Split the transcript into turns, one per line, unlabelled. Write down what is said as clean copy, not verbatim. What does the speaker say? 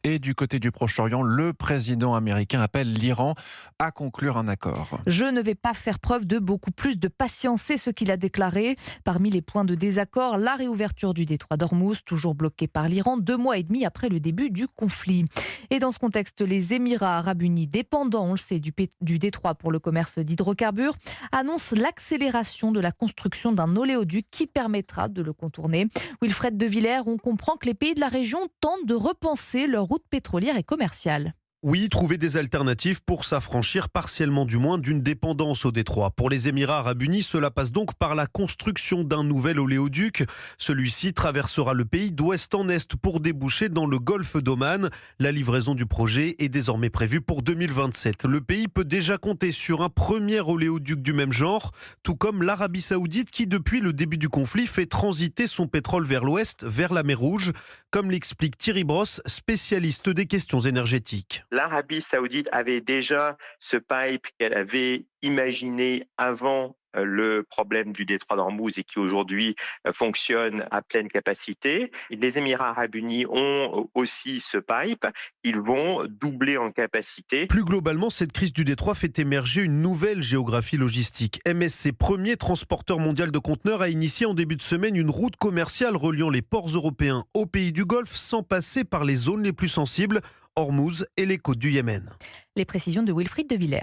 Et du côté du Proche-Orient, le président américain appelle l'Iran à conclure un accord.
Je ne vais pas faire preuve de beaucoup plus de patience, c'est ce qu'il a déclaré. Parmi les points de désaccord, la réouverture du détroit d'Ormuz, toujours bloqué par l'Iran 2 mois et demi après le début du conflit. Et dans ce contexte, les Émirats arabes unis, dépendants, on le sait, du détroit pour le commerce d'hydrocarbures, annoncent l'accélération de la construction d'un oléoduc qui permettra de le contourner. Wilfred de Villers, on comprend que les pays de la région tentent de repenser leur route pétrolière et commerciale.
Oui, trouver des alternatives pour s'affranchir partiellement du moins d'une dépendance au détroit. Pour les Émirats arabes unis, cela passe donc par la construction d'un nouvel oléoduc. Celui-ci traversera le pays d'ouest en est pour déboucher dans le golfe d'Oman. La livraison du projet est désormais prévue pour 2027. Le pays peut déjà compter sur un premier oléoduc du même genre, tout comme l'Arabie saoudite qui, depuis le début du conflit, fait transiter son pétrole vers l'ouest, vers la mer Rouge, comme l'explique Thierry Brosse, spécialiste des questions énergétiques.
L'Arabie saoudite avait déjà ce pipe qu'elle avait imaginé avant le problème du détroit d'Ormuz et qui aujourd'hui fonctionne à pleine capacité. Les Émirats arabes unis ont aussi ce pipe. Ils vont doubler en capacité.
Plus globalement, cette crise du détroit fait émerger une nouvelle géographie logistique. MSC, premier transporteur mondial de conteneurs, a initié en début de semaine une route commerciale reliant les ports européens aux pays du Golfe sans passer par les zones les plus sensibles, Ormuz et les côtes du Yémen.
Les précisions de Wilfried de Villers.